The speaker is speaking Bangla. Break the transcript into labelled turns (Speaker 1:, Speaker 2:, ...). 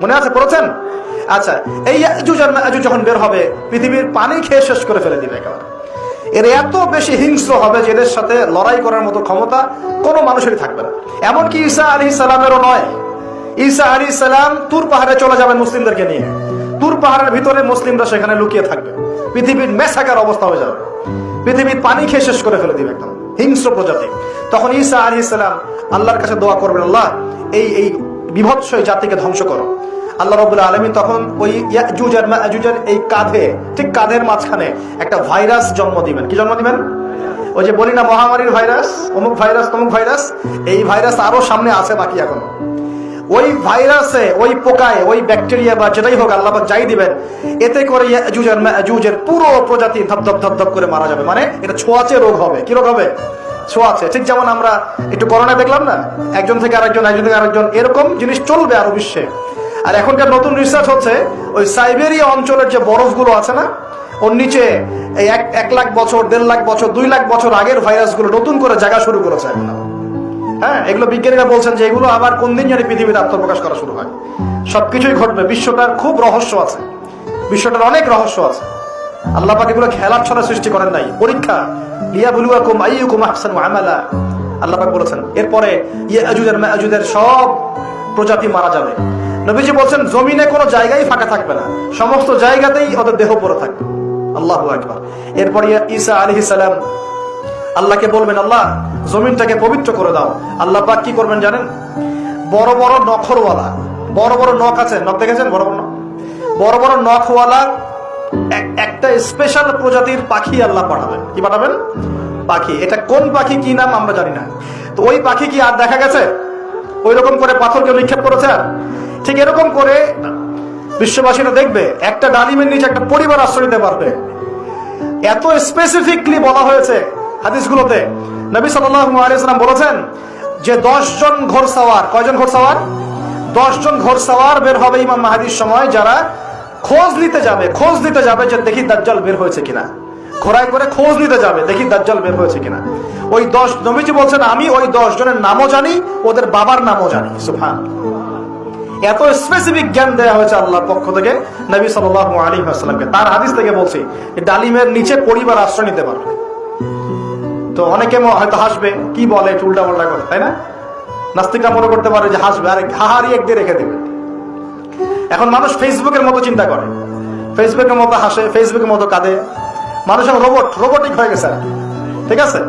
Speaker 1: মনে আছে, পড়েছেন? আচ্ছা, এই ইয়াজুজ আর মাজুজ যখন বের হবে, পৃথিবীর পানি খেয়ে শেষ করে ফেলে দিবে একেবারে। এরা এত বেশি হিংস্র হবে যে এদের সাথে লড়াই করার মতো ক্ষমতা কোনো মানুষেরই থাকবে না। এমনকি ঈসা আলাইহিস সালামেরও নয়। ঈসা আলাইহিস সালাম তুর পাহাড়ে চলে যাবেন মুসলিমদেরকে নিয়ে। তুর পাহাড়ের ভিতরে মুসলিমরা সেখানে লুকিয়ে থাকবে। পৃথিবীর মেসাকার অবস্থা হয়ে যাবে, পৃথিবীর পানি খেয়ে শেষ করে ফেলে দিবে একদম হিংস্র প্রজাতি। তখন ঈসা আলাইহিস সালাম আল্লাহর কাছে দোয়া করবেন, আল্লাহ এই বিভৎস জাতিকে ধ্বংস করো। আল্লাহ রাব্বুল আলামিন তখন ওই ইয়াজুজ আর মাজুজের এই কাঁধে, ঠিক কাঁধের মাঝখানে একটা ভাইরাস জন্ম দিবেন। কি জন্ম দিবেন? ওই যে বলি না মহামারীর ভাইরাস, অমুক ভাইরাস তমুক ভাইরাস, এই ভাইরাস আরো সামনে আছে বাকি এখনো। ওই ভাইরাসে, ওই পোকায়, ওই ব্যাকটেরিয়া বা যেটাই হোক আল্লাহ পাক যাই দিবেন, এতে করে ইয়াজুজ আর মাজুজের পুরো প্রজাতি ধপধপ ধপধপ করে মারা যাবে। মানে এটা ছোঁয়াচে রোগ হবে। কি রোগ হবে? ছোঁয়াচে। ঠিক যেমন আমরা একটু করোনা দেখলাম না, একজন থেকে আরেকজন, একজন থেকে আরেকজন, এরকম জিনিস চলবে আরো বিশ্বে। আর এখনকার নতুন রিসার্চ হচ্ছে ওই সাইবেরিয়া অঞ্চলের যে বরফগুলো আছে না, ওর নিচে এই 1 লাখ বছর, 1.5 লাখ বছর, 2 লাখ বছর আগের ভাইরাসগুলো নতুন করে জায়গা শুরু করেছে এখন। হ্যাঁ, এগুলো বিজ্ঞানীরা বলছেন যে এগুলো আবার কোন দিন জানি পৃথিবীতে আত্মপ্রকাশ করা শুরু হয়। সবকিছুই ঘটবে। বিশ্বটার খুব রহস্য আছে, বিশ্বটার অনেক রহস্য আছে। আল্লাহ পাক এগুলো খেলার ছলে সৃষ্টি করেন নাই, পরীক্ষা। লিয়াবলুয়াকুম আইয়ুকুম আহসানু আমালা, আল্লাহ পাক বলেছেন। এরপরে ইয়াজুজ আর মাজুজের সব প্রজাতি মারা যাবে। নবীজি বলছেন জমিনে কোনো জায়গায় ফাঁকা থাকবে না, সমস্ত জায়গাতেই ওদের দেহ পড়ে থাকবে। আল্লাহু আকবার। এরপর ঈসা আলাইহিস সালাম আল্লাহকে বলবেন, আল্লাহ জমিনটাকে পবিত্র করে দাও। আল্লাহ পাক কি করবেন জানেন? বড় বড় নখরওয়ালা, বড় বড় নখ আছে, নখ দেখেছেন? বড় বড় নখ, বড় বড় নখওয়ালা একটা স্পেশাল প্রজাতির পাখি আল্লাহ পাঠাবেন। কি পাঠাবেন? পাখি। এটা কোন পাখি, কি নাম আমরা জানি না। তো ওই পাখি কি আর দেখা গেছে? ওই রকম করে পাথর কেউ নিক্ষেপ করেছে? ঠিক এরকম করে বিশ্ববাসীরা দেখবে একটা ডালিমের নিচে একটা পরিবার আশ্রয় নিতে পারবে। এত স্পেসিফিকলি বলা হয়েছে হাদিসগুলোতে। নবী সাল্লাল্লাহু আলাইহি ওয়াসাল্লাম বলেছেন যে 10 জন ঘোড়সওয়ার, কয়জন ঘোড়সওয়ার? 10 জন ঘোড়সওয়ার বের হবে ইমাম মাহদির সময়, যারা খোঁজ নিতে যাবে যে দেখি দাজ্জাল বের হয়েছে কিনা। ঘোড়ায় করে খোঁজ নিতে যাবে, দেখি দাজ্জাল বের হয়েছে কিনা। ওই 10, নবীজি বলছেন আমি ওই 10 জনের নামও জানি, ওদের বাবার নামও জানি। সুবহানাল্লাহ। এত স্পেসিফিক জ্ঞান দেওয়া হয়েছে আল্লাহর পক্ষ থেকে নবী সাল্লাল্লাহু আলাইহি ওয়াসাল্লামকে। তার হাদিস থেকে বলছি ডালিমের নিচে পরিবার আশ্রয় নিতে পারবে। তো অনেকে হয়তো হাসবে, কি বলে, উল্টা পাল্টা করে, তাই না? নাস্তিকরা মনে করতে পারে যে হাসবে, আরে হাহারি এক দিয়ে রেখে দেবে। এখন মানুষ ফেসবুকের মতো চিন্তা করে, ফেসবুকের মতো হাসে, ফেসবুকের মতো কাঁদে। মানুষ এখন রোবটিক হয়ে গেছে, ঠিক আছে?